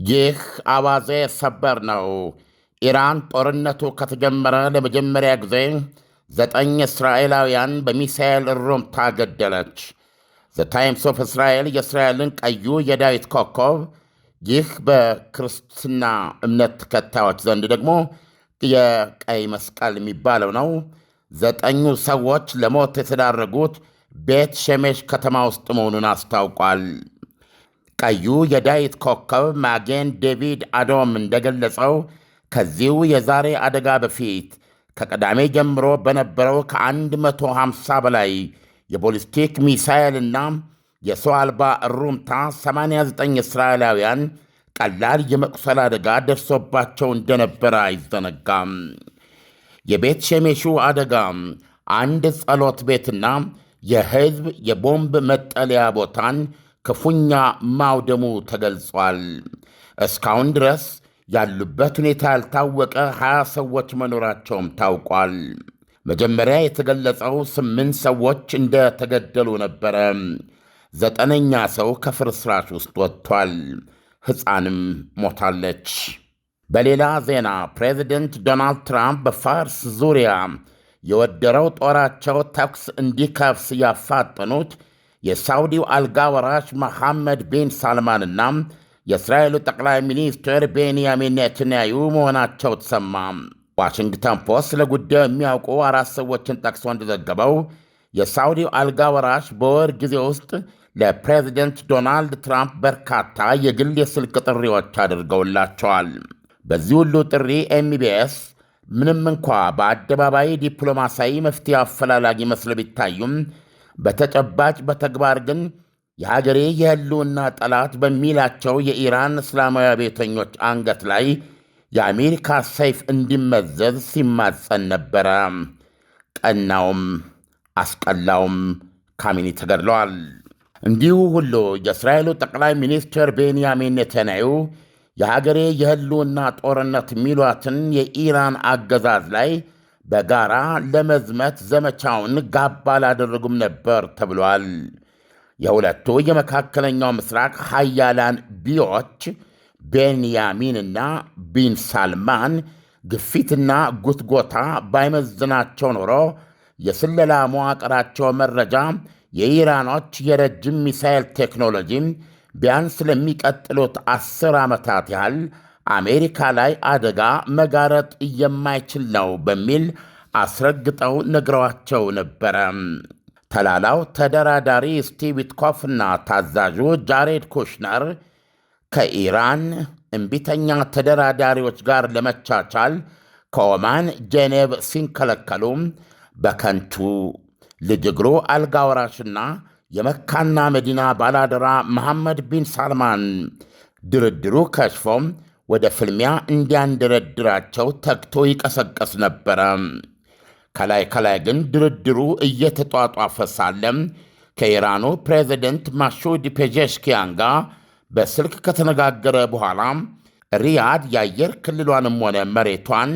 ይህ አዋዜ ሰበር ነው። ኢራን ጦርነቱ ከተጀመረ ለመጀመሪያ ጊዜ 9 እስራኤላውያን በሚሳኤል እሩምታ ገደለች። ዘ ታይምስ ኦፍ እስራኤል የእስራኤልን ቀዩ የዳዊት ኮከብ፣ ይህ በክርስትና እምነት ተከታዮች ዘንድ ደግሞ የቀይ መስቀል የሚባለው ነው፣ 9 ሰዎች ለሞት የተዳረጉት ቤት ሸሜሽ ከተማ ውስጥ መሆኑን አስታውቋል። ቀዩ የዳዊት ኮከብ ማጌን ዴቪድ አዶም እንደገለጸው ከዚሁ የዛሬ አደጋ በፊት ከቀዳሜ ጀምሮ በነበረው ከ150 በላይ የቦሊስቲክ ሚሳኤልና የሰው አልባ እሩምታ 89 እስራኤላውያን ቀላል የመቁሰል አደጋ ደርሶባቸው እንደነበረ አይዘነጋም። የቤት ሸሜሹ አደጋ አንድ ጸሎት ቤትና የሕዝብ የቦምብ መጠለያ ቦታን ክፉኛ ማውደሙ ተገልጿል። እስካሁን ድረስ ያሉበት ሁኔታ ያልታወቀ 20 ሰዎች መኖራቸውም ታውቋል። መጀመሪያ የተገለጸው 8 ሰዎች እንደተገደሉ ነበረ። 9ኛ ሰው ከፍርስራሽ ውስጥ ወጥቷል። ሕፃንም ሞታለች። በሌላ ዜና ፕሬዚደንት ዶናልድ ትራምፕ በፋርስ ዙሪያ የወደረው ጦራቸው ተኩስ እንዲከፍስ ያፋጠኑት የሳውዲው አልጋ ወራሽ መሐመድ ቢን ሳልማንና የእስራኤሉ ጠቅላይ ሚኒስትር ቤንያሚን ኔታንያሁ መሆናቸው ተሰማ። ዋሽንግተን ፖስት ስለ ጉዳዩ የሚያውቁ 4 ሰዎችን ጠቅሶ እንደዘገበው የሳውዲው አልጋ ወራሽ በወር ጊዜ ውስጥ ለፕሬዚደንት ዶናልድ ትራምፕ በርካታ የግል የስልክ ጥሪዎች አድርገውላቸዋል። በዚህ ሁሉ ጥሪ ኤምቢኤስ ምንም እንኳ በአደባባይ ዲፕሎማሲያዊ መፍትሄ አፈላላጊ መስለው ቢታዩም በተጨባጭ በተግባር ግን የሀገሬ የህልውና ጠላት በሚላቸው የኢራን እስላማዊ አብዮተኞች አንገት ላይ የአሜሪካ ሰይፍ እንዲመዘዝ ሲማጸን ነበረ። ቀናውም አስቀላውም ካሚኒ ተገድለዋል። እንዲሁ ሁሉ የእስራኤሉ ጠቅላይ ሚኒስትር ቤንያሚን ኔታንያሁ የሀገሬ የህልውና ጦርነት የሚሏትን የኢራን አገዛዝ ላይ በጋራ ለመዝመት ዘመቻውን ጋባ አላደረጉም ነበር ተብሏል። የሁለቱ የመካከለኛው ምስራቅ ሀያላን ቢዎች ቤንያሚንና ቢን ሳልማን ግፊትና ጉትጎታ ባይመዝናቸው ኖሮ የስለላ መዋቅራቸው መረጃ የኢራኖች የረጅም ሚሳኤል ቴክኖሎጂ ቢያንስ ለሚቀጥሉት 10 ዓመታት ያህል አሜሪካ ላይ አደጋ መጋረጥ የማይችል ነው በሚል አስረግጠው ነግረዋቸው ነበረ። ተላላው ተደራዳሪ ስቲቭ ዊትኮፍና ታዛዡ ጃሬድ ኩሽነር ከኢራን እምቢተኛ ተደራዳሪዎች ጋር ለመቻቻል ከኦማን ጄኔቭ ሲንከለከሉ በከንቱ ልጅ እግሩ አልጋ ወራሽና የመካና መዲና ባላደራ መሐመድ ቢን ሳልማን ድርድሩ ከሽፎም ወደ ፍልሚያ እንዲያንደረድራቸው ተግቶ ይቀሰቀስ ነበረ። ከላይ ከላይ ግን ድርድሩ እየተጧጧፈ ሳለም ከኢራኑ ፕሬዚደንት ማሱድ ፔዜሽኪያን ጋር በስልክ ከተነጋገረ በኋላ ሪያድ የአየር ክልሏንም ሆነ መሬቷን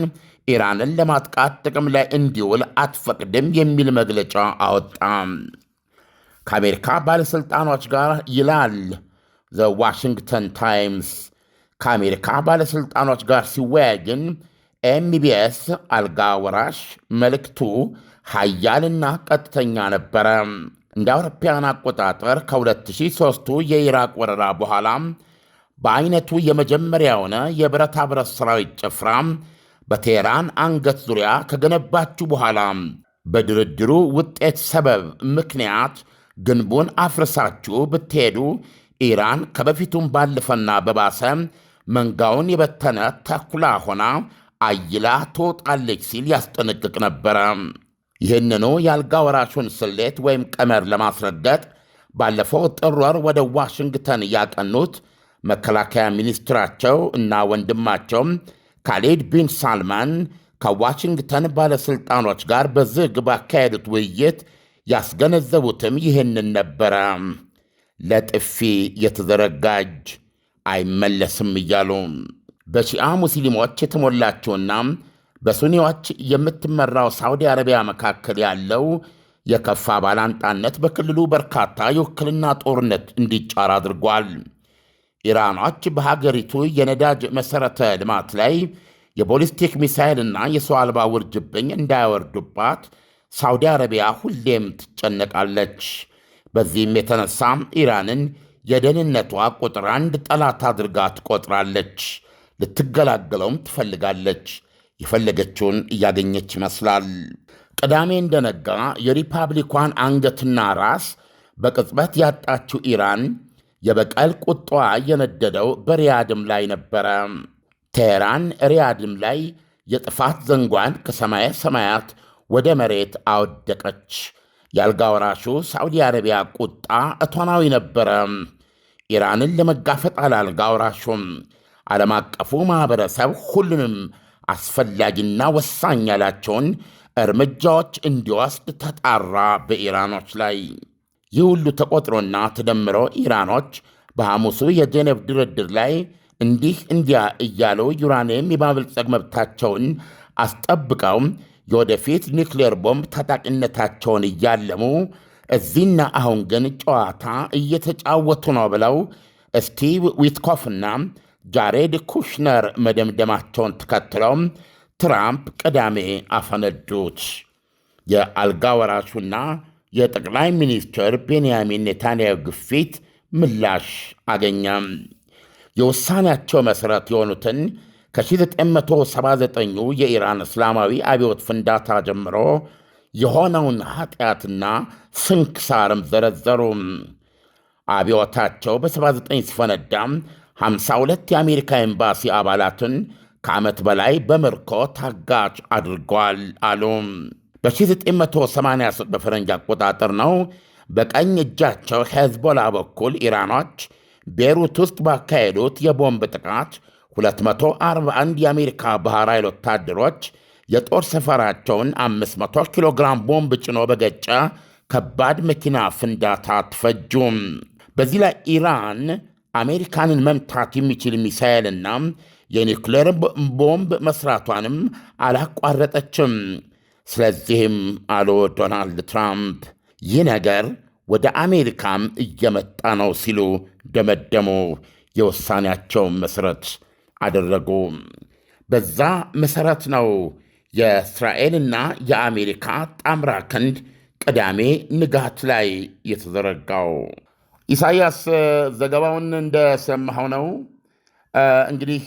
ኢራንን ለማጥቃት ጥቅም ላይ እንዲውል አትፈቅድም የሚል መግለጫ አወጣ። ከአሜሪካ ባለሥልጣኖች ጋር ይላል ዘ ዋሽንግተን ታይምስ፣ ከአሜሪካ ባለሥልጣኖች ጋር ሲወያይ ግን ኤምቢኤስ አልጋ ወራሽ መልእክቱ ኃያልና ቀጥተኛ ነበረ። እንደ አውሮፓውያን አቆጣጠር ከ2003ቱ የኢራቅ ወረራ በኋላ በዐይነቱ የመጀመሪያ የሆነ የብረታ ብረት ሠራዊት ጭፍራ በቴህራን አንገት ዙሪያ ከገነባችሁ በኋላ በድርድሩ ውጤት ሰበብ ምክንያት ግንቡን አፍርሳችሁ ብትሄዱ ኢራን ከበፊቱም ባለፈና በባሰ መንጋውን የበተነ ተኩላ ሆና አይላ ትወጣለች ሲል ያስጠነቅቅ ነበረ። ይህንኑ የአልጋ ወራሹን ስሌት ወይም ቀመር ለማስረገጥ ባለፈው ጥር ወር ወደ ዋሽንግተን ያቀኑት መከላከያ ሚኒስትራቸው እና ወንድማቸው ካሊድ ቢን ሳልማን ከዋሽንግተን ባለሥልጣኖች ጋር በዝግ ባካሄዱት ውይይት ያስገነዘቡትም ይህንን ነበረ። ለጥፊ የተዘረጋ እጅ አይመለስም እያሉ በሺአ ሙስሊሞች የተሞላችውና በሱኒዎች የምትመራው ሳውዲ አረቢያ መካከል ያለው የከፋ ባላንጣነት በክልሉ በርካታ የውክልና ጦርነት እንዲጫር አድርጓል። ኢራኖች በሀገሪቱ የነዳጅ መሠረተ ልማት ላይ የቦሊስቲክ ሚሳይልና የሰው አልባ ውርጅብኝ እንዳያወርዱባት ሳውዲ አረቢያ ሁሌም ትጨነቃለች። በዚህም የተነሳ ኢራንን የደህንነቷ ቁጥር አንድ ጠላት አድርጋ ትቆጥራለች። ልትገላገለውም ትፈልጋለች። የፈለገችውን እያገኘች ይመስላል። ቅዳሜ እንደነጋ የሪፐብሊኳን አንገትና ራስ በቅጽበት ያጣችው ኢራን የበቀል ቁጣዋ የነደደው በሪያድም ላይ ነበረ። ቴህራን ሪያድም ላይ የጥፋት ዘንጓን ከሰማየ ሰማያት ወደ መሬት አወደቀች። የአልጋ ወራሹ ሳዑዲ አረቢያ ቁጣ እቶናዊ ነበረ። ኢራንን ለመጋፈጥ አልጋ ወራሹም ዓለም አቀፉ ማኅበረሰብ ሁሉንም አስፈላጊና ወሳኝ ያላቸውን እርምጃዎች እንዲወስድ ተጣራ በኢራኖች ላይ። ይህ ሁሉ ተቆጥሮና ተደምሮ ኢራኖች በሐሙሱ የጄኔቭ ድርድር ላይ እንዲህ እንዲያ እያሉ ዩራኒየም የማበልጸግ መብታቸውን አስጠብቀው የወደፊት ኒውክሌር ቦምብ ታጣቂነታቸውን እያለሙ እዚህና አሁን ግን ጨዋታ እየተጫወቱ ነው ብለው ስቲቭ ዊትኮፍና ጃሬድ ኩሽነር መደምደማቸውን ተከትለው ትራምፕ ቅዳሜ አፈነዱት። የአልጋ ወራሹና የጠቅላይ ሚኒስትር ቤንያሚን ኔታንያሁ ግፊት ምላሽ አገኘም። የውሳኔያቸው መሠረት የሆኑትን ከ1979 የኢራን እስላማዊ አብዮት ፍንዳታ ጀምሮ የሆነውን ኃጢአትና ስንክሳርም ዘረዘሩ። አብዮታቸው በ79 ሲፈነዳ 52 የአሜሪካ ኤምባሲ አባላትን ከዓመት በላይ በምርኮ ታጋች አድርጓል አሉ። በ1983 በፈረንጅ አቆጣጠር ነው በቀኝ እጃቸው ሄዝቦላ በኩል ኢራኖች ቤሩት ውስጥ ባካሄዱት የቦምብ ጥቃት 241 የአሜሪካ ባሕር ኃይል ወታደሮች የጦር ሰፈራቸውን 500 ኪሎ ግራም ቦምብ ጭኖ በገጨ ከባድ መኪና ፍንዳታ ተፈጁም። በዚህ ላይ ኢራን አሜሪካንን መምታት የሚችል ሚሳኤልና የኒውክሌር ቦምብ መሥራቷንም አላቋረጠችም። ስለዚህም አሉ ዶናልድ ትራምፕ ይህ ነገር ወደ አሜሪካም እየመጣ ነው ሲሉ ደመደሙ። የውሳኔያቸው መሠረት አደረጉ። በዛ መሠረት ነው የእስራኤልና የአሜሪካ ጣምራ ክንድ ቅዳሜ ንጋት ላይ የተዘረጋው። ኢሳይያስ ዘገባውን እንደሰማኸው ነው። እንግዲህ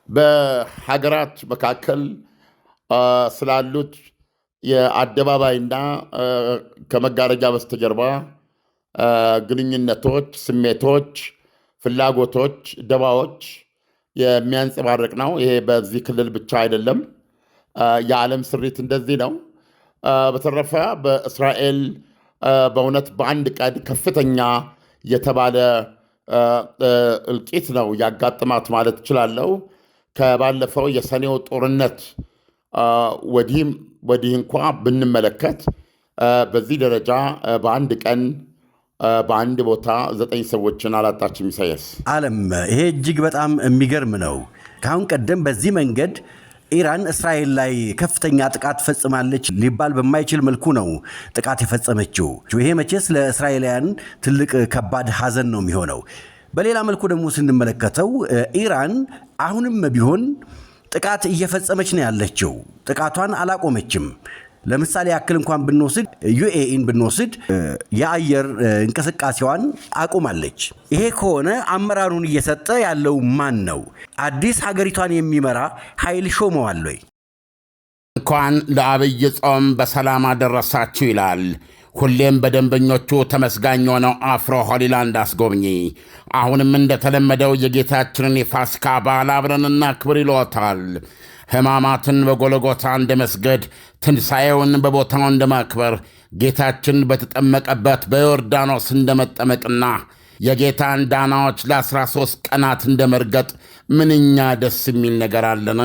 በሀገራት መካከል ስላሉት የአደባባይና ከመጋረጃ በስተጀርባ ግንኙነቶች፣ ስሜቶች፣ ፍላጎቶች፣ ደባዎች የሚያንጸባርቅ ነው። ይሄ በዚህ ክልል ብቻ አይደለም። የዓለም ስሪት እንደዚህ ነው። በተረፈ በእስራኤል በእውነት በአንድ ቀን ከፍተኛ የተባለ እልቂት ነው ያጋጥማት ማለት እችላለሁ። ከባለፈው የሰኔው ጦርነት ወዲህ እንኳ ብንመለከት በዚህ ደረጃ በአንድ ቀን በአንድ ቦታ 9 ሰዎችን አላጣችም። ኢሳያስ ዓለም ይሄ እጅግ በጣም የሚገርም ነው። ከአሁን ቀደም በዚህ መንገድ ኢራን እስራኤል ላይ ከፍተኛ ጥቃት ፈጽማለች ሊባል በማይችል መልኩ ነው ጥቃት የፈጸመችው። ይሄ መቼስ ለእስራኤላውያን ትልቅ ከባድ ሐዘን ነው የሚሆነው። በሌላ መልኩ ደግሞ ስንመለከተው ኢራን አሁንም ቢሆን ጥቃት እየፈጸመች ነው ያለችው። ጥቃቷን አላቆመችም። ለምሳሌ ያክል እንኳን ብንወስድ ዩኤኢን ብንወስድ የአየር እንቅስቃሴዋን አቁማለች። ይሄ ከሆነ አመራሩን እየሰጠ ያለው ማን ነው? አዲስ ሀገሪቷን የሚመራ ኃይል ሾመዋል ወይ? እንኳን ለአብይ ጾም በሰላም አደረሳችሁ ይላል ሁሌም በደንበኞቹ ተመስጋኝ የሆነው አፍሮ ሆሊላንድ አስጎብኚ። አሁንም እንደተለመደው የጌታችንን የፋሲካ በዓል አብረን እናክብር ይሎታል። ሕማማትን በጎልጎታ እንደ መስገድ፣ ትንሣኤውን በቦታው እንደ ማክበር፣ ጌታችን በተጠመቀበት በዮርዳኖስ እንደ መጠመቅና የጌታን ዳናዎች ለ13 ቀናት እንደ መርገጥ ምንኛ ደስ የሚል ነገር አለን።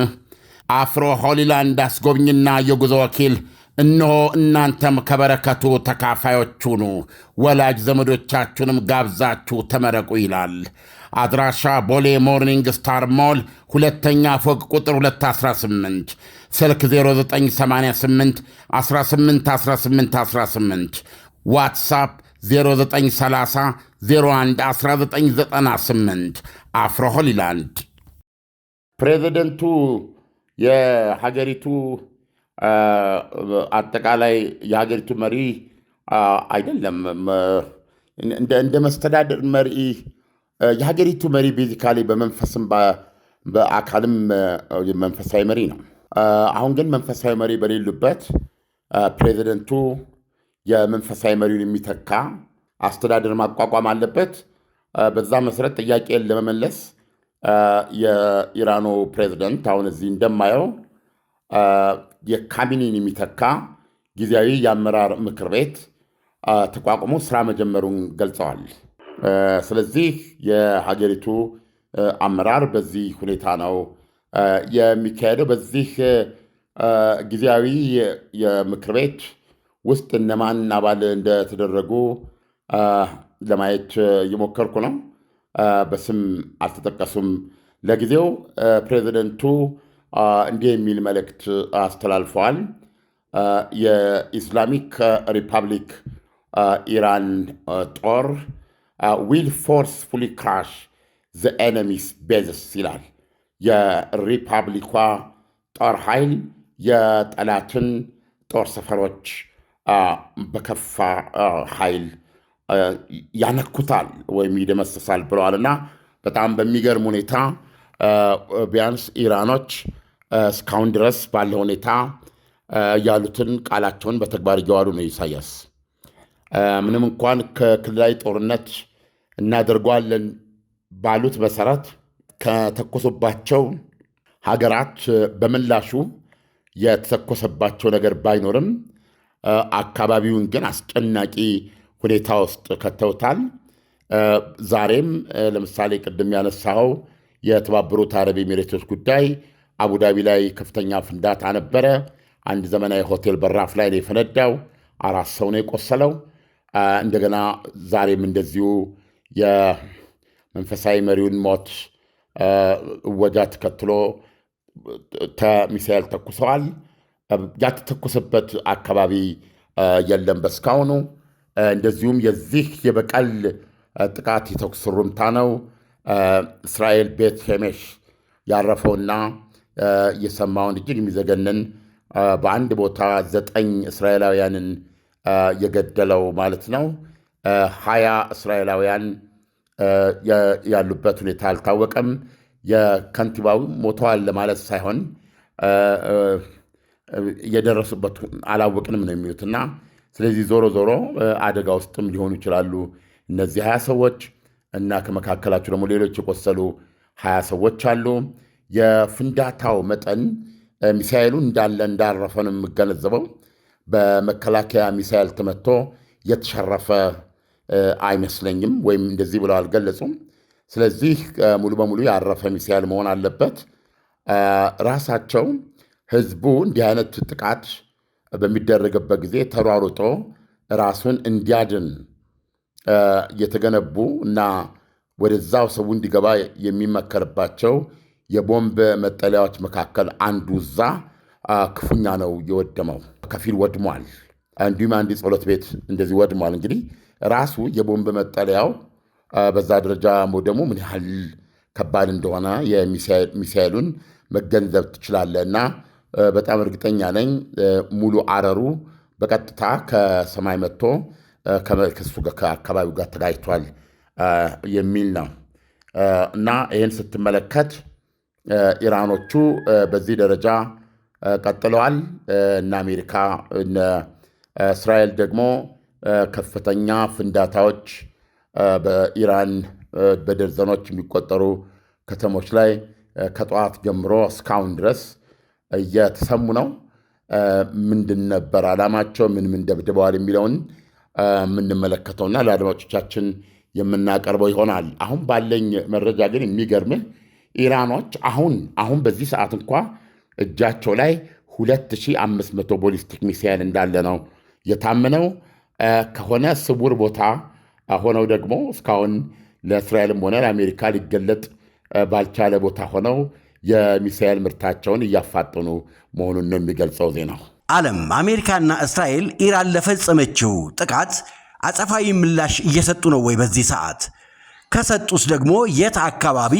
አፍሮ ሆሊላንድ አስጎብኝና የጉዞ ወኪል እነሆ እናንተም ከበረከቱ ተካፋዮች ሁኑ፣ ወላጅ ዘመዶቻችሁንም ጋብዛችሁ ተመረቁ ይላል። አድራሻ ቦሌ ሞርኒንግ ስታር ሞል ሁለተኛ ፎቅ ቁጥር 218፣ ስልክ 0988 181818፣ ዋትሳፕ 0930 01 1998 አፍሮ ሆሊላንድ። ፕሬዚደንቱ የሀገሪቱ አጠቃላይ የሀገሪቱ መሪ አይደለም። እንደ መስተዳድር መሪ የሀገሪቱ መሪ ቤዚካሊ በመንፈስም በአካልም መንፈሳዊ መሪ ነው። አሁን ግን መንፈሳዊ መሪ በሌሉበት ፕሬዚደንቱ የመንፈሳዊ መሪውን የሚተካ አስተዳደር ማቋቋም አለበት። በዛ መሰረት ጥያቄን ለመመለስ የኢራኑ ፕሬዚደንት አሁን እዚህ እንደማየው የካቢኔን የሚተካ ጊዜያዊ የአመራር ምክር ቤት ተቋቁሞ ስራ መጀመሩን ገልጸዋል። ስለዚህ የሀገሪቱ አመራር በዚህ ሁኔታ ነው የሚካሄደው። በዚህ ጊዜያዊ የምክር ቤት ውስጥ እነማን አባል እንደተደረጉ ለማየት እየሞከርኩ ነው። በስም አልተጠቀሱም ለጊዜው። ፕሬዚደንቱ እንዲህ የሚል መልእክት አስተላልፈዋል። የኢስላሚክ ሪፐብሊክ ኢራን ጦር ዊል ፎርስፉሊ ክራሽ ዘ ኤነሚስ ቤዝስ ይላል። የሪፐብሊኳ ጦር ኃይል የጠላትን ጦር ሰፈሮች በከፋ ኃይል ያነኩታል ወይም ይደመስሳል ብለዋልና በጣም በሚገርም ሁኔታ ቢያንስ ኢራኖች እስካሁን ድረስ ባለ ሁኔታ ያሉትን ቃላቸውን በተግባር እየዋሉ ነው። ኢሳያስ ምንም እንኳን ከክልላዊ ጦርነት እናደርገዋለን ባሉት መሰረት ከተኮሱባቸው ሀገራት በምላሹ የተተኮሰባቸው ነገር ባይኖርም አካባቢውን ግን አስጨናቂ ሁኔታ ውስጥ ከተውታል። ዛሬም ለምሳሌ ቅድም ያነሳው የተባበሩት አረብ ኤሚሬቶች ጉዳይ አቡዳቢ ላይ ከፍተኛ ፍንዳታ ነበረ። አንድ ዘመናዊ ሆቴል በራፍ ላይ ነው የፈነዳው። 4 ሰው ነው የቆሰለው። እንደገና ዛሬም እንደዚሁ የመንፈሳዊ መሪውን ሞት እወጃ ተከትሎ ሚሳኤል ተኩሰዋል። ያልተተኮሰበት አካባቢ የለም በስካሁኑ። እንደዚሁም የዚህ የበቀል ጥቃት የተኩስ ሩምታ ነው እስራኤል ቤት ሸሜሽ ያረፈውና የሰማውን እጅግ የሚዘገንን በአንድ ቦታ 9 እስራኤላውያንን የገደለው ማለት ነው። 20 እስራኤላውያን ያሉበት ሁኔታ አልታወቀም። የከንቲባው ሞተዋል ለማለት ሳይሆን የደረሱበት አላወቅንም ነው የሚሉትና ስለዚህ ዞሮ ዞሮ አደጋ ውስጥም ሊሆኑ ይችላሉ እነዚህ 20 ሰዎች እና ከመካከላቸው ደግሞ ሌሎች የቆሰሉ 20 ሰዎች አሉ። የፍንዳታው መጠን ሚሳኤሉ እንዳረፈ ነው የምገነዘበው። በመከላከያ ሚሳኤል ተመቶ የተሸረፈ አይመስለኝም፣ ወይም እንደዚህ ብለው አልገለጹም። ስለዚህ ሙሉ በሙሉ ያረፈ ሚሳኤል መሆን አለበት። ራሳቸው ህዝቡ እንዲህ አይነት ጥቃት በሚደረግበት ጊዜ ተሯሩጦ ራሱን እንዲያድን የተገነቡ እና ወደዛው ሰው እንዲገባ የሚመከርባቸው የቦምብ መጠለያዎች መካከል አንዱ እዛ ክፉኛ ነው የወደመው፣ ከፊል ወድሟል። እንዲሁም አንድ ጸሎት ቤት እንደዚህ ወድሟል። እንግዲህ ራሱ የቦምብ መጠለያው በዛ ደረጃ መውደሙ ምን ያህል ከባድ እንደሆነ የሚሳኤሉን መገንዘብ ትችላለህ። እና በጣም እርግጠኛ ነኝ ሙሉ አረሩ በቀጥታ ከሰማይ መጥቶ ከሱ ከአካባቢው ጋር ተጋጅቷል የሚል ነው። እና ይህን ስትመለከት ኢራኖቹ በዚህ ደረጃ ቀጥለዋል። እነ አሜሪካ እነ እስራኤል ደግሞ ከፍተኛ ፍንዳታዎች በኢራን በደርዘኖች የሚቆጠሩ ከተሞች ላይ ከጠዋት ጀምሮ እስካሁን ድረስ እየተሰሙ ነው። ምንድን ነበር ዓላማቸው? ምን ደብድበዋል? የሚለውን የምንመለከተውና ለአድማጮቻችን የምናቀርበው ይሆናል። አሁን ባለኝ መረጃ ግን የሚገርምህ ኢራኖች አሁን በዚህ ሰዓት እንኳ እጃቸው ላይ 2500 ቦሊስቲክ ሚሳይል እንዳለ ነው የታመነው። ከሆነ ስውር ቦታ ሆነው ደግሞ እስካሁን ለእስራኤልም ሆነ ለአሜሪካ ሊገለጥ ባልቻለ ቦታ ሆነው የሚሳኤል ምርታቸውን እያፋጠኑ መሆኑን ነው የሚገልጸው ዜናው። ዓለም አሜሪካና እስራኤል ኢራን ለፈጸመችው ጥቃት አጸፋዊ ምላሽ እየሰጡ ነው ወይ? በዚህ ሰዓት ከሰጡስ ደግሞ የት አካባቢ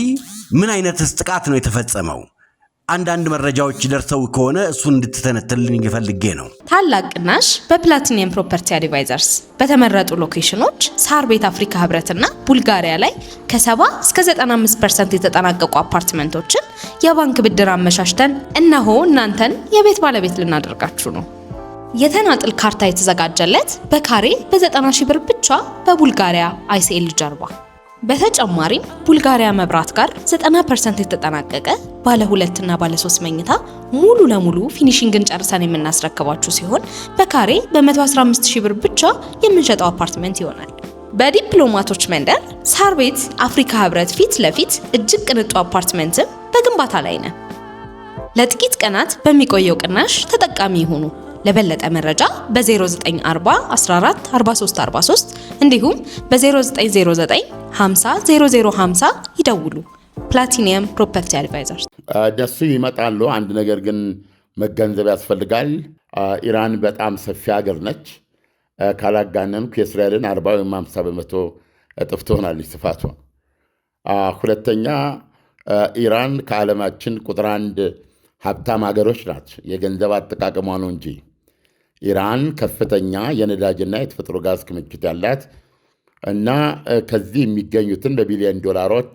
ምን አይነትስ ጥቃት ነው የተፈጸመው? አንዳንድ መረጃዎች ደርሰው ከሆነ እሱን እንድትተነትልኝ ፈልጌ ነው። ታላቅ ቅናሽ በፕላቲኒየም ፕሮፐርቲ አድቫይዘርስ በተመረጡ ሎኬሽኖች ሳር ቤት አፍሪካ ህብረትና ቡልጋሪያ ላይ ከ70 እስከ 95% የተጠናቀቁ አፓርትመንቶችን የባንክ ብድር አመሻሽተን እነሆ እናንተን የቤት ባለቤት ልናደርጋችሁ ነው። የተናጥል ካርታ የተዘጋጀለት በካሬ በ90 ሺህ ብር ብቻ በቡልጋሪያ አይሲኤል ጀርባ። በተጨማሪም ቡልጋሪያ መብራት ጋር 90% የተጠናቀቀ ባለ 2 እና ባለ 3 መኝታ ሙሉ ለሙሉ ፊኒሺንግን ጨርሰን የምናስረክባችሁ ሲሆን በካሬ በ115 ሺህ ብር ብቻ የምንሸጠው አፓርትመንት ይሆናል። በዲፕሎማቶች መንደር ሳር ቤት አፍሪካ ህብረት ፊት ለፊት እጅግ ቅንጡ አፓርትመንትም በግንባታ ላይ ነው። ለጥቂት ቀናት በሚቆየው ቅናሽ ተጠቃሚ ይሁኑ። ለበለጠ መረጃ በ0940 14 43 43 እንዲሁም በ0909 50 0050 ይደውሉ። ፕላቲኒየም ፕሮፐርቲ አድቫይዘርስ። ደሱ ይመጣሉ። አንድ ነገር ግን መገንዘብ ያስፈልጋል። ኢራን በጣም ሰፊ ሀገር ነች። ካላጋነንኩ የእስራኤልን 40 ወይም 50 በመቶ እጥፍ ትሆናለች ስፋቷ። ሁለተኛ ኢራን ከዓለማችን ቁጥር 1 ሀብታም ሀገሮች ናት። የገንዘብ አጠቃቀሟ ነው እንጂ ኢራን ከፍተኛ የነዳጅና የተፈጥሮ ጋዝ ክምችት ያላት እና ከዚህ የሚገኙትን በቢሊዮን ዶላሮች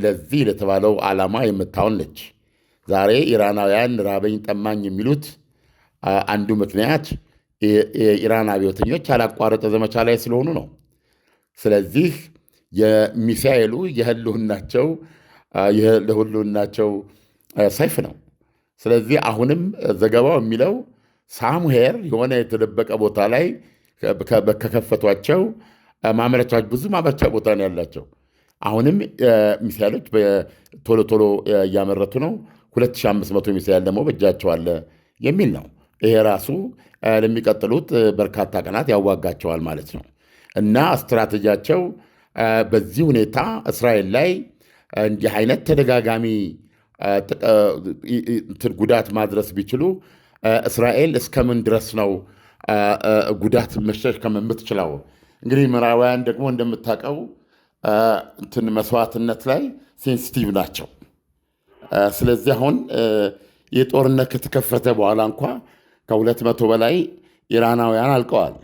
ለዚህ ለተባለው ዓላማ የምታውን ነች። ዛሬ ኢራናውያን ራበኝ ጠማኝ የሚሉት አንዱ ምክንያት የኢራን አብዮተኞች ያላቋረጠ ዘመቻ ላይ ስለሆኑ ነው። ስለዚህ የሚሳኤሉ የህልውናቸው ሰይፍ ነው። ስለዚህ አሁንም ዘገባው የሚለው ሳምሄር የሆነ የተደበቀ ቦታ ላይ ከከፈቷቸው ማምረቻዎች ብዙ ማምረቻ ቦታ ነው ያላቸው። አሁንም ሚሳኤሎች ቶሎ ቶሎ እያመረቱ ነው። 2500 ሚሳኤል ደግሞ በእጃቸው አለ የሚል ነው። ይሄ ራሱ ለሚቀጥሉት በርካታ ቀናት ያዋጋቸዋል ማለት ነው እና ስትራቴጂያቸው በዚህ ሁኔታ እስራኤል ላይ እንዲህ አይነት ተደጋጋሚ ጉዳት ማድረስ ቢችሉ እስራኤል እስከምን ድረስ ነው ጉዳት መሸከም የምትችለው? እንግዲህ ምዕራባውያን ደግሞ እንደምታውቀው መስዋዕትነት ላይ ሴንሲቲቭ ናቸው። ስለዚህ አሁን የጦርነት ከተከፈተ በኋላ እንኳ ከ200 በላይ ኢራናውያን አልቀዋል።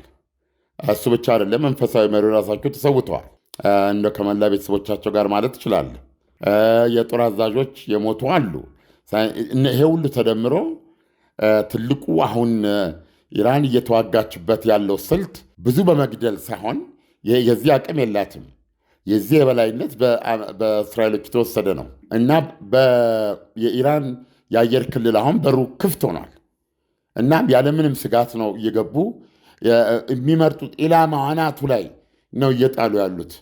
እሱ ብቻ አይደለም፣ መንፈሳዊ መሪ ራሳቸው ተሰውተዋል። እንደ ከመላ ቤተሰቦቻቸው ጋር ማለት ይችላል። የጦር አዛዦች የሞቱ አሉ። ይሄ ሁሉ ተደምሮ ትልቁ አሁን ኢራን እየተዋጋችበት ያለው ስልት ብዙ በመግደል ሳይሆን የዚህ አቅም የላትም። የዚህ የበላይነት በእስራኤሎች የተወሰደ ነው እና የኢራን የአየር ክልል አሁን በሩ ክፍት ሆኗል እና ያለምንም ስጋት ነው እየገቡ የሚመርጡት። ኢላማ አናቱ ላይ ነው እየጣሉ ያሉት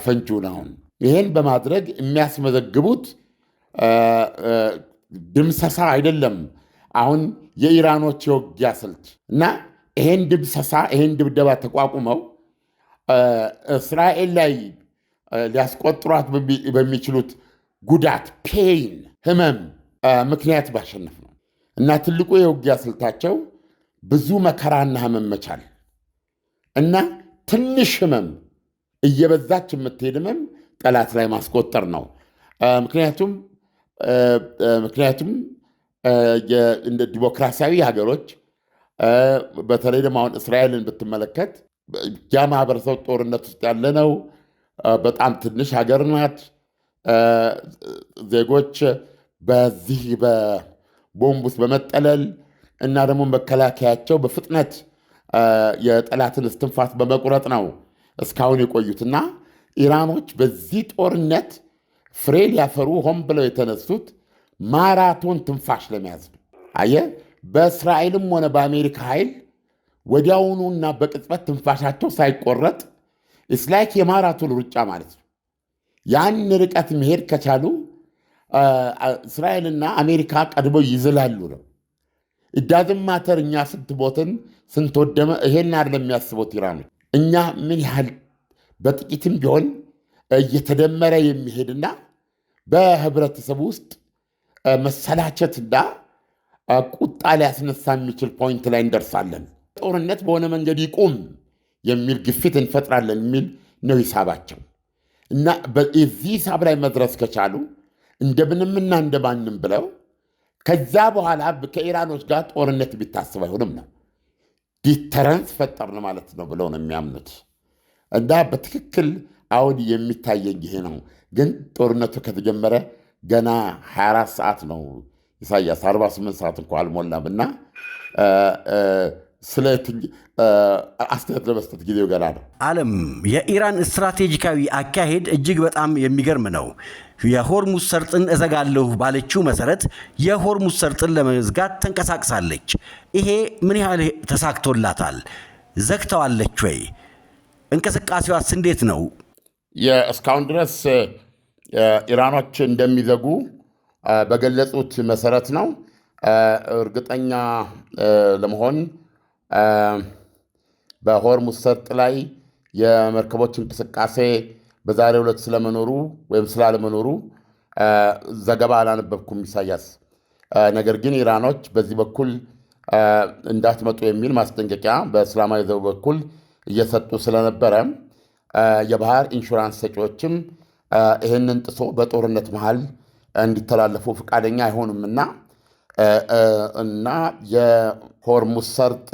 ፈንጂውን። አሁን ይህን በማድረግ የሚያስመዘግቡት ድምሰሳ አይደለም አሁን የኢራኖች የውጊያ ስልት እና ይሄን ድምሰሳ ይሄን ድብደባ ተቋቁመው እስራኤል ላይ ሊያስቆጥሯት በሚችሉት ጉዳት፣ ፔይን፣ ህመም ምክንያት ባሸነፍ ነው እና ትልቁ የውጊያ ስልታቸው ብዙ መከራና ህመም መቻል እና ትንሽ ህመም እየበዛች የምትሄድ ህመም ጠላት ላይ ማስቆጠር ነው። ምክንያቱም እንደ ዲሞክራሲያዊ ሀገሮች በተለይ ደግሞ አሁን እስራኤልን ብትመለከት ያ ማህበረሰብ ጦርነት ውስጥ ያለ ነው። በጣም ትንሽ ሀገር ናት። ዜጎች በዚህ በቦምብ ውስጥ በመጠለል እና ደግሞ መከላከያቸው በፍጥነት የጠላትን እስትንፋስ በመቁረጥ ነው እስካሁን የቆዩትና ኢራኖች በዚህ ጦርነት ፍሬ ሊያፈሩ ሆን ብለው የተነሱት ማራቶን ትንፋሽ ለመያዝ ነው። አየህ፣ በእስራኤልም ሆነ በአሜሪካ ኃይል ወዲያውኑና በቅጽበት ትንፋሻቸው ሳይቆረጥ እስላይክ የማራቶን ሩጫ ማለት ነው። ያን ርቀት መሄድ ከቻሉ እስራኤልና አሜሪካ ቀድሞ ይዝላሉ ነው። እዳዝም ማተር እኛ ስንት ቦትን ስንት ወደመ ይሄን አይደለም የሚያስቡት ኢራኖች። እኛ ምን ያህል በጥቂትም ቢሆን እየተደመረ የሚሄድና በህብረተሰቡ ውስጥ መሰላቸትና ቁጣ ሊያስነሳ የሚችል ፖይንት ላይ እንደርሳለን። ጦርነት በሆነ መንገድ ይቁም የሚል ግፊት እንፈጥራለን የሚል ነው ሂሳባቸው። እና በዚህ ሂሳብ ላይ መድረስ ከቻሉ እንደምንምና እንደማንም ብለው ከዛ በኋላ ከኢራኖች ጋር ጦርነት ቢታስብ አይሆንም ነው። ዲተረንስ ፈጠርን ማለት ነው ብለው ነው የሚያምኑት። እና በትክክል አሁን የሚታየኝ ይሄ ነው። ግን ጦርነቱ ከተጀመረ ገና 24 ሰዓት ነው ኢሳያስ፣ 48 ሰዓት እንኳ አልሞላም። እና ስለ አስተያየት ለመስጠት ጊዜው ገና ነው። ዓለም የኢራን ስትራቴጂካዊ አካሄድ እጅግ በጣም የሚገርም ነው። የሆርሙዝ ሰርጥን እዘጋለሁ ባለችው መሰረት የሆርሙዝ ሰርጥን ለመዝጋት ተንቀሳቅሳለች። ይሄ ምን ያህል ተሳክቶላታል? ዘግተዋለች ወይ? እንቅስቃሴዋስ እንዴት ነው? እስካሁን ድረስ ኢራኖች እንደሚዘጉ በገለጹት መሰረት ነው። እርግጠኛ ለመሆን በሆርሙዝ ሰርጥ ላይ የመርከቦች እንቅስቃሴ በዛሬው ዕለት ስለመኖሩ ወይም ስላለመኖሩ ዘገባ አላነበብኩም ኢሳያስ። ነገር ግን ኢራኖች በዚህ በኩል እንዳትመጡ የሚል ማስጠንቀቂያ በእስላማዊ ዘቡ በኩል እየሰጡ ስለነበረ የባህር ኢንሹራንስ ሰጪዎችም ይህንን ጥሶ በጦርነት መሃል እንዲተላለፉ ፈቃደኛ አይሆኑምና እና የሆርሙዝ ሰርጥ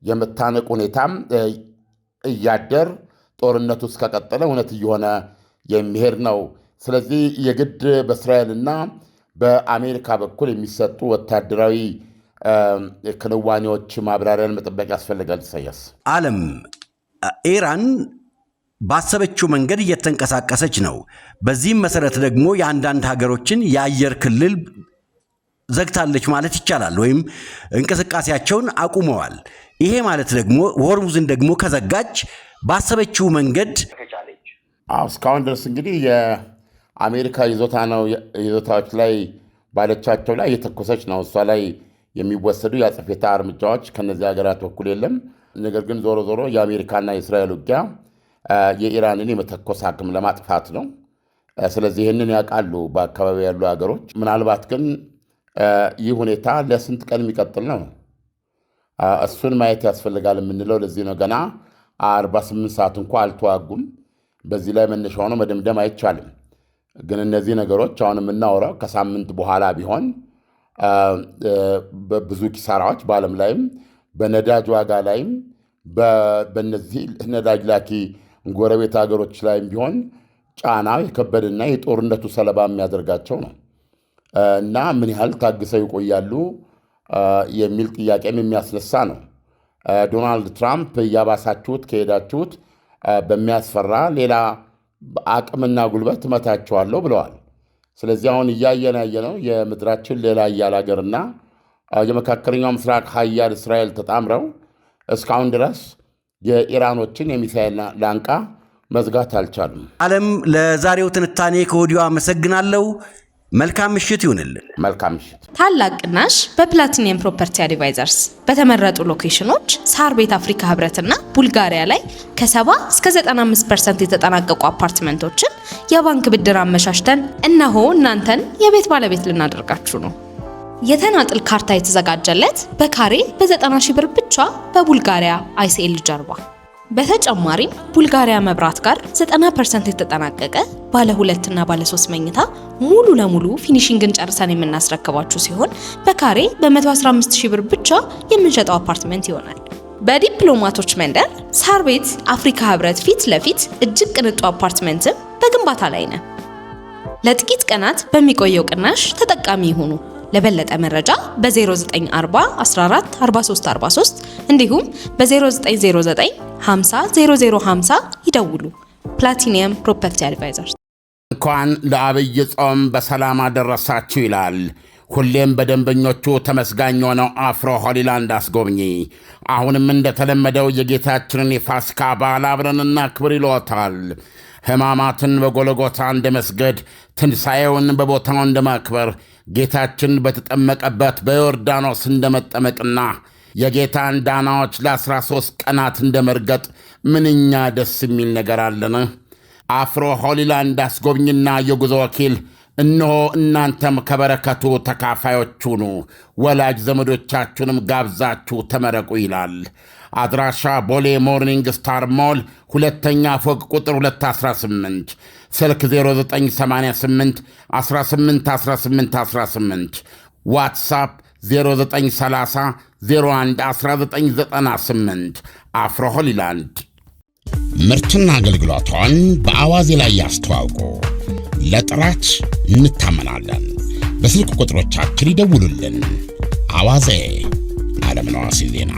የመታነቅ ሁኔታም እያደር ጦርነቱ እስከቀጠለ እውነት እየሆነ የሚሄድ ነው። ስለዚህ የግድ በእስራኤልና በአሜሪካ በኩል የሚሰጡ ወታደራዊ ክንዋኔዎች ማብራሪያን መጠበቅ ያስፈልጋል። ኢሳያስ ዓለም ኢራን ባሰበችው መንገድ እየተንቀሳቀሰች ነው። በዚህም መሰረት ደግሞ የአንዳንድ ሀገሮችን የአየር ክልል ዘግታለች ማለት ይቻላል፣ ወይም እንቅስቃሴያቸውን አቁመዋል። ይሄ ማለት ደግሞ ሆርሙዝን ደግሞ ከዘጋች ባሰበችው መንገድ እስካሁን ድረስ እንግዲህ የአሜሪካ ይዞታዎች ላይ ባለቻቸው ላይ እየተኮሰች ነው። እሷ ላይ የሚወሰዱ የአጸፋ እርምጃዎች ከነዚህ ሀገራት በኩል የለም። ነገር ግን ዞሮ ዞሮ የአሜሪካና የእስራኤል ውጊያ የኢራንን የመተኮስ አቅም ለማጥፋት ነው። ስለዚህ ይህንን ያውቃሉ በአካባቢ ያሉ ሀገሮች። ምናልባት ግን ይህ ሁኔታ ለስንት ቀን የሚቀጥል ነው እሱን ማየት ያስፈልጋል የምንለው ለዚህ ነው። ገና 48 ሰዓት እንኳ አልተዋጉም። በዚህ ላይ መነሻ ሆኖ መደምደም አይቻልም። ግን እነዚህ ነገሮች አሁን የምናወራው ከሳምንት በኋላ ቢሆን ብዙ ኪሳራዎች በዓለም ላይም በነዳጅ ዋጋ ላይም በነዚህ ነዳጅ ላኪ ጎረቤት ሀገሮች ላይም ቢሆን ጫናው የከበደና የጦርነቱ ሰለባ የሚያደርጋቸው ነው እና ምን ያህል ታግሰው ይቆያሉ የሚል ጥያቄም የሚያስነሳ ነው። ዶናልድ ትራምፕ እያባሳችሁት ከሄዳችሁት በሚያስፈራ ሌላ አቅምና ጉልበት እመታችኋለሁ ብለዋል። ስለዚህ አሁን ያየነው የምድራችን ሌላ ኃያል ሀገርና የመካከለኛው ምስራቅ ኃያል እስራኤል ተጣምረው እስካሁን ድረስ የኢራኖችን የሚሳኤል ላንቃ መዝጋት አልቻሉም። ዓለም ለዛሬው ትንታኔ ከወዲሁ አመሰግናለሁ። መልካም ምሽት ይሁንልን። መልካም ምሽት። ታላቅ ቅናሽ በፕላቲኒየም ፕሮፐርቲ አድቫይዘርስ በተመረጡ ሎኬሽኖች ሳር ቤት አፍሪካ ህብረትና ቡልጋሪያ ላይ ከ70 እስከ 95% የተጠናቀቁ አፓርትመንቶችን የባንክ ብድር አመሻሽተን እነሆ እናንተን የቤት ባለቤት ልናደርጋችሁ ነው። የተናጥል ካርታ የተዘጋጀለት በካሬ በ90 ሺህ ብር ብቻ በቡልጋሪያ አይሲኤል ጀርባ። በተጨማሪም ቡልጋሪያ መብራት ጋር 90% የተጠናቀቀ ባለ 2 እና ባለ 3 መኝታ ሙሉ ለሙሉ ፊኒሺንግን ጨርሰን የምናስረክባችሁ ሲሆን በካሬ በ115 ሺህ ብር ብቻ የምንሸጠው አፓርትመንት ይሆናል። በዲፕሎማቶች መንደር ሳር ቤት አፍሪካ ህብረት ፊት ለፊት እጅግ ቅንጡ አፓርትመንትም በግንባታ ላይ ነው። ለጥቂት ቀናት በሚቆየው ቅናሽ ተጠቃሚ ይሁኑ። ለበለጠ መረጃ በ0940 14 43 43 እንዲሁም በ0909 50 0050 ይደውሉ። ፕላቲኒየም ፕሮፐርቲ አድቫይዘርስ። እንኳን ለአብይ ጾም በሰላም አደረሳችሁ ይላል ሁሌም በደንበኞቹ ተመስጋኝ የሆነው አፍሮ ሆሊላንድ አስጎብኚ። አሁንም እንደተለመደው የጌታችንን የፋሲካ በዓል አብረን እናክብር ይሎታል። ሕማማትን በጎልጎታ እንደ መስገድ፣ ትንሣኤውን በቦታው እንደ ማክበር፣ ጌታችን በተጠመቀበት በዮርዳኖስ እንደ መጠመቅና የጌታን ዳናዎች ለ13 ቀናት እንደ መርገጥ ምንኛ ደስ የሚል ነገር አለን። አፍሮ ሆሊላንድ አስጎብኝና የጉዞ ወኪል እነሆ እናንተም ከበረከቱ ተካፋዮች ሁኑ፣ ወላጅ ዘመዶቻችሁንም ጋብዛችሁ ተመረቁ ይላል። አድራሻ ቦሌ ሞርኒንግ ስታር ሞል ሁለተኛ ፎቅ ቁጥር 218፣ ስልክ 0988 181818፣ ዋትሳፕ 0930 01 1998። አፍሮ ሆሊላንድ ምርትና አገልግሎቷን በአዋዜ ላይ ያስተዋውቁ። ለጥራች እንታመናለን። በስልክ ቁጥሮቻችን ይደውሉልን። አዋዜ ዓለምነህ ዋሴ ዜና